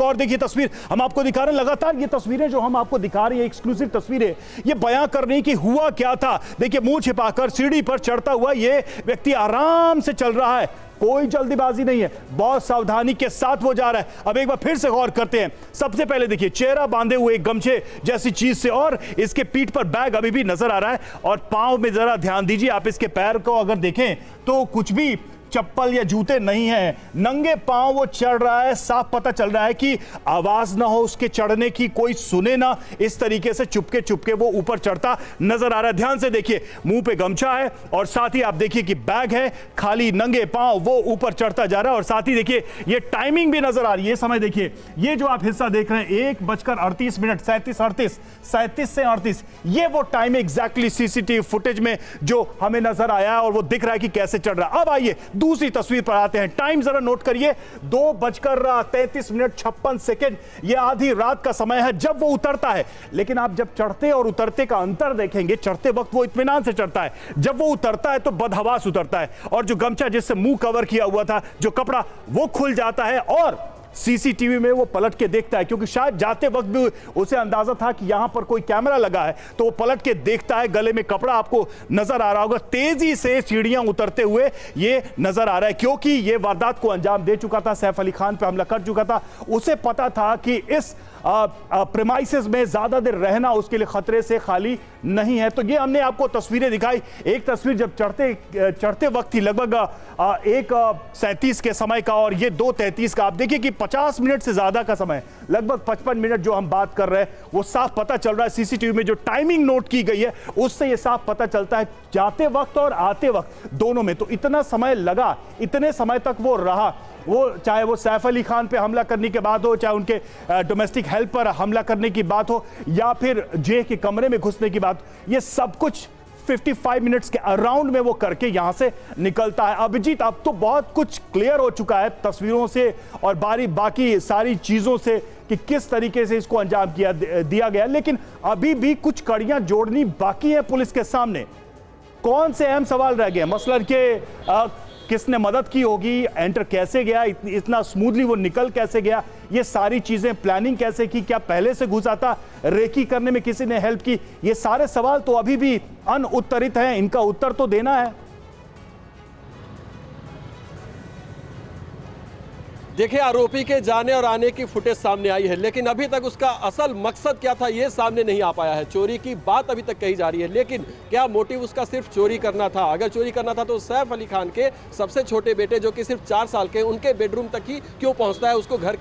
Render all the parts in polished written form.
और देखिए तस्वीर हम आपको दिखा रहे हैं। लगातार ये तस्वीरें जो हम आपको दिखा रहे हैं, एक्सक्लूसिव तस्वीरें, ये बयां कर रही कि हुआ क्या था। देखिए मुंह छिपाकर सीढ़ी पर चढ़ता हुआ ये व्यक्ति आराम से चल रहा है, कोई जल्दीबाजी नहीं है, बहुत सावधानी के साथ वो जा रहा है। अब एक बार फिर से गौर करते हैं। सबसे पहले देखिए चेहरा बांधे हुए एक गमछे जैसी चीज से, और इसके पीठ पर बैग अभी भी नजर आ रहा है। और पांव में जरा ध्यान दीजिए आप, इसके पैर को अगर देखें तो कुछ भी चप्पल या जूते नहीं है, नंगे पांव वो चढ़ रहा है। साफ पता चल रहा है कि आवाज ना हो उसके चढ़ने की, कोई सुने ना, इस तरीके से चुपके चुपके वो ऊपर चढ़ता नजर आ रहा है। ध्यान से देखिए, मुंह पे गमछा है और साथ ही आप देखिए कि बैग है, खाली नंगे पांव वो ऊपर चढ़ता जा रहा है। और साथ ही देखिए ये टाइमिंग भी नजर आ रही है। समय देखिए, ये जो आप हिस्सा देख रहे हैं 1:38 37 से 38, ये वो टाइम एग्जैक्टली सीसीटीवी फुटेज में जो हमें नजर आया है और वो दिख रहा है कि कैसे चढ़ रहा है। अब आइए दूसरी तस्वीर पर आते हैं। टाइम जरा नोट करिए, 2:33 यह आधी रात का समय है जब वो उतरता है। लेकिन आप जब चढ़ते और उतरते का अंतर देखेंगे, चढ़ते वक्त वो इत्मीनान से चढ़ता है, जब वो उतरता है तो बदहवास उतरता है, और जो गमछा जिससे मुंह कवर किया हुआ था, जो कपड़ा, वो खुल जाता है और सीसीटीवी में वो पलट के देखता है, क्योंकि शायद जाते वक्त भी उसे अंदाजा था कि यहां पर कोई कैमरा लगा है, तो वो पलट के देखता है। गले में कपड़ा आपको नजर आ रहा होगा, तेजी से सीढ़ियां उतरते हुए ये नजर आ रहा है, क्योंकि ये वारदात को अंजाम दे चुका था, सैफ अली खान पे हमला कर चुका था। उसे पता था कि इस प्रेमाइसेस में ज्यादा देर रहना उसके लिए खतरे से खाली नहीं है। तो ये हमने आपको तस्वीरें दिखाई। एक तस्वीर जब चढ़ते वक्त थी, लगभग 1:37 के समय का, और ये 2:33 का। आप देखिए कि 50 मिनट से ज्यादा का समय, लगभग 55 मिनट जो हम बात कर रहे हैं, वो साफ पता चल रहा है। सीसीटीवी में जो टाइमिंग नोट की गई है उससे ये साफ पता चलता है, जाते वक्त और आते वक्त दोनों में। तो इतना समय लगा, इतने समय तक वो रहा, वो चाहे वो सैफ अली खान पे हमला करने के बाद हो, चाहे उनके डोमेस्टिक हेल्प पर हमला करने की बात हो, या फिर जे के कमरे में घुसने की बात, ये सब कुछ 55 मिनट्स के अराउंड में वो करके यहां से निकलता है। अभिजीत, अब तो बहुत कुछ क्लियर हो चुका है तस्वीरों से और बाकी सारी चीजों से कि किस तरीके से इसको अंजाम दिया गया, लेकिन अभी भी कुछ कड़ियां जोड़नी बाकी है पुलिस के सामने। कौन से अहम सवाल रह गए? मसलन के किसने मदद की होगी, एंटर कैसे गया, इतना स्मूथली वो निकल कैसे गया, ये सारी चीजें, प्लानिंग कैसे की, क्या पहले से घुसा था, रेकी करने में किसी ने हेल्प की, ये सारे सवाल तो अभी भी अनउत्तरित हैं, इनका उत्तर तो देना है। देखिए, आरोपी के जाने और आने की फुटेज सामने आई है, लेकिन अभी तक उसका असल मकसद क्या था ये सामने नहीं आ पाया है। चोरी की बात अभी तक कही जा रही है, लेकिन क्या मोटिव उसका सिर्फ चोरी करना था? अगर चोरी करना था तो सैफ अली खान के सबसे छोटे बेटे जो कि सिर्फ 4 साल के, उनके बेडरूम तक ही क्यों पहुंचता है? उसको घर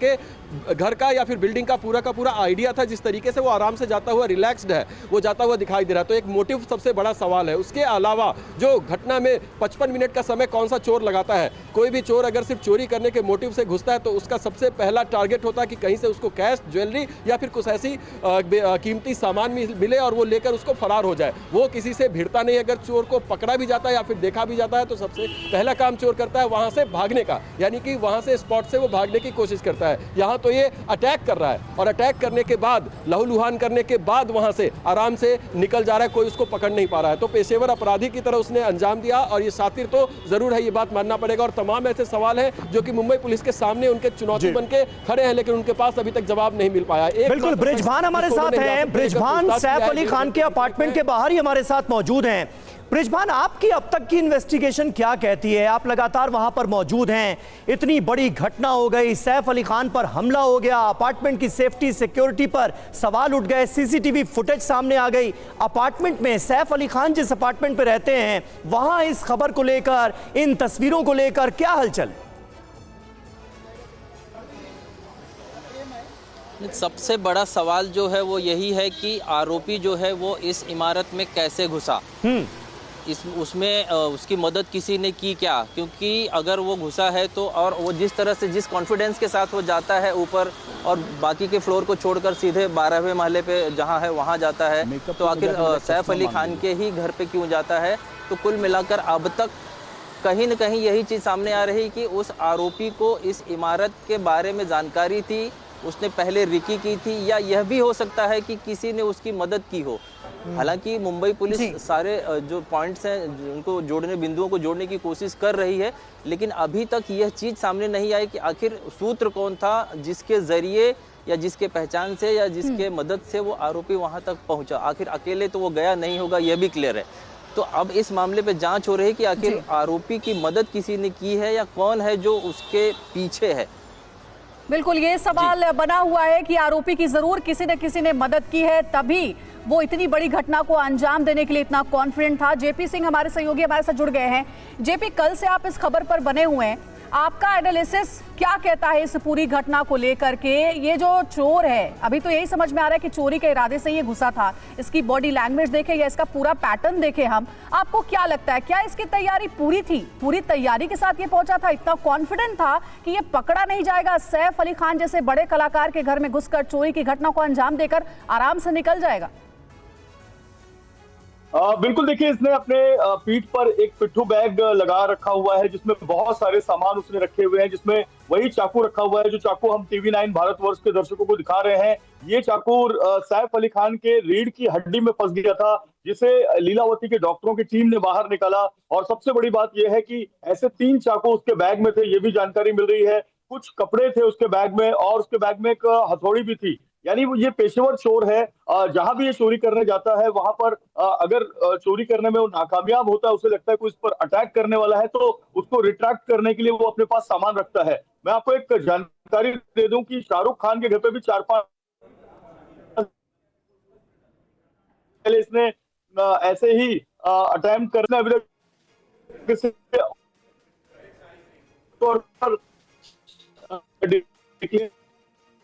का या फिर बिल्डिंग का पूरा आइडिया था। जिस तरीके से वो आराम से जाता हुआ, रिलैक्स्ड है, वो जाता हुआ दिखाई दे रहा है, तो एक मोटिव सबसे बड़ा सवाल है। उसके अलावा जो घटना में 55 मिनट का समय कौन सा चोर लगाता है? कोई भी चोर अगर सिर्फ चोरी करने के मोटिव से घुसता है तो उसका सबसे पहला टारगेट होता है कि कहीं से उसको कैश, ज्वेलरी या फिर कुछ ऐसी कीमती सामान मिले और वो लेकर उसको फरार हो जाए। वो किसी से भिड़ता नहीं। अगर चोर को पकड़ा भी जाता है या फिर देखा भी जाता है तो सबसे पहला काम चोर करता है वहां से भागने का, यानी कि वहां से स्पॉट से वो भागने की कोशिश करता है। यहाँ तो ये अटैक कर रहा है, और अटैक करने के बाद, लहूलुहान करने के बाद वहां से आराम से निकल जा रहा है, कोई उसको पकड़ नहीं पा रहा है। तो पेशेवर अपराधी की तरह उसने अंजाम दिया, और ये शातिर तो जरूर है, ये बात मानना पड़ेगा। और तमाम ऐसे सवाल हैं जो कि मुंबई पुलिस के सामने उनके चुनौती बन के खड़े हैं, लेकिन उनके पास अभी तक जवाब नहीं मिल पाया। बिल्कुल, ब्रिजभान हमारे साथ हैं। ब्रिजभान सैफ अली खान के अपार्टमेंट के बाहर ही हमारे साथ मौजूद हैं। ब्रिजभान, आपकी अब तक की इन्वेस्टिगेशन क्या कहती है? आप लगातार वहां पर मौजूद हैं, इतनी बड़ी घटना हो गई, सैफ अली खान पर हमला हो गया, अपार्टमेंट की सेफ्टी सिक्योरिटी पर सवाल उठ गए, सीसीटीवी फुटेज सामने आ गई। अपार्टमेंट में सैफ अली खान जिस अपार्टमेंट पर रहते हैं, वहां इस खबर को लेकर, इन तस्वीरों को लेकर क्या हलचल? सबसे बड़ा सवाल जो है वो यही है कि आरोपी जो है वो इस इमारत में कैसे घुसा, उसमें उसकी मदद किसी ने की क्या? क्योंकि अगर वो घुसा है तो, और वो जिस तरह से, जिस कॉन्फिडेंस के साथ वो जाता है ऊपर और बाकी के फ्लोर को छोड़कर सीधे 12वें महले पे जहाँ है वहाँ जाता है, तो आखिर सैफ अली खान के ही घर पे क्यों जाता है? तो कुल मिलाकर अब तक कहीं न कहीं यही चीज़ सामने आ रही कि उस आरोपी को इस इमारत के बारे में जानकारी थी, उसने पहले रिकी की थी, या यह भी हो सकता है कि किसी ने उसकी मदद की हो। हालांकि मुंबई पुलिस सारे जो पॉइंट्स हैं उनको जोड़ने, बिंदुओं को जोड़ने की कोशिश कर रही है, लेकिन अभी तक यह चीज़ सामने नहीं आई कि आखिर सूत्र कौन था जिसके जरिए या जिसके पहचान से या जिसके मदद से वो आरोपी वहां तक पहुंचा। आखिर अकेले तो वो गया नहीं होगा, यह भी क्लियर है। तो अब इस मामले पे जांच हो रही है कि आखिर आरोपी की मदद किसी ने की है या कौन है जो उसके पीछे है। बिल्कुल, ये सवाल बना हुआ है कि आरोपी की जरूर किसी न किसी ने मदद की है, तभी वो इतनी बड़ी घटना को अंजाम देने के लिए इतना कॉन्फिडेंट था। जेपी सिंह हमारे सहयोगी हमारे साथ जुड़ गए हैं। जेपी, कल से आप इस खबर पर बने हुए हैं, आपका एनालिसिस क्या कहता है इस पूरी घटना को लेकर के? ये जो चोर है, अभी तो यही समझ में आ रहा है कि चोरी के इरादे से ये घुसा था। इसकी बॉडी लैंग्वेज देखे या इसका पूरा पैटर्न देखे हम, आपको क्या लगता है, क्या इसकी तैयारी पूरी थी? पूरी तैयारी के साथ ये पहुंचा था, इतना कॉन्फिडेंट था कि ये पकड़ा नहीं जाएगा, सैफ अली खान जैसे बड़े कलाकार के घर में घुसकर चोरी की घटना को अंजाम देकर आराम से निकल जाएगा? बिल्कुल, देखिए, इसने अपने पीठ पर एक पिट्ठू बैग लगा रखा हुआ है जिसमें बहुत सारे सामान उसने रखे हुए हैं, जिसमें वही चाकू रखा हुआ है जो चाकू हम टीवी 9 भारतवर्ष के दर्शकों को दिखा रहे हैं। ये चाकू सैफ अली खान के रीढ़ की हड्डी में फंस गया था, जिसे लीलावती के डॉक्टरों की टीम ने बाहर निकाला। और सबसे बड़ी बात यह है कि ऐसे 3 चाकू उसके बैग में थे, ये भी जानकारी मिल रही है। कुछ कपड़े थे उसके बैग में और उसके बैग में एक हथौड़ी भी थी। यानी वो ये पेशेवर चोर है। जहां भी ये चोरी करने जाता है वहां पर अगर चोरी करने में वो नाकामयाब होता है, उसे लगता है कोई इस पर अटैक करने वाला है, तो उसको रिट्रैक्ट करने के लिए वो अपने पास सामान रखता है। मैं आपको एक जानकारी दे दूं कि शाहरुख खान के घर पे भी 4-5 पहले इसने ऐसे ही अटेम्प्ट करना अभी तक।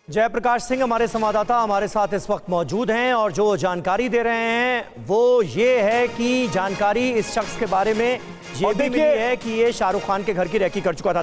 जयप्रकाश सिंह हमारे संवाददाता हमारे साथ इस वक्त मौजूद हैं और जो जानकारी दे रहे हैं वो ये है कि जानकारी इस शख्स के बारे में ये भी मिली है कि ये शाहरुख खान के घर की रेकी कर चुका था।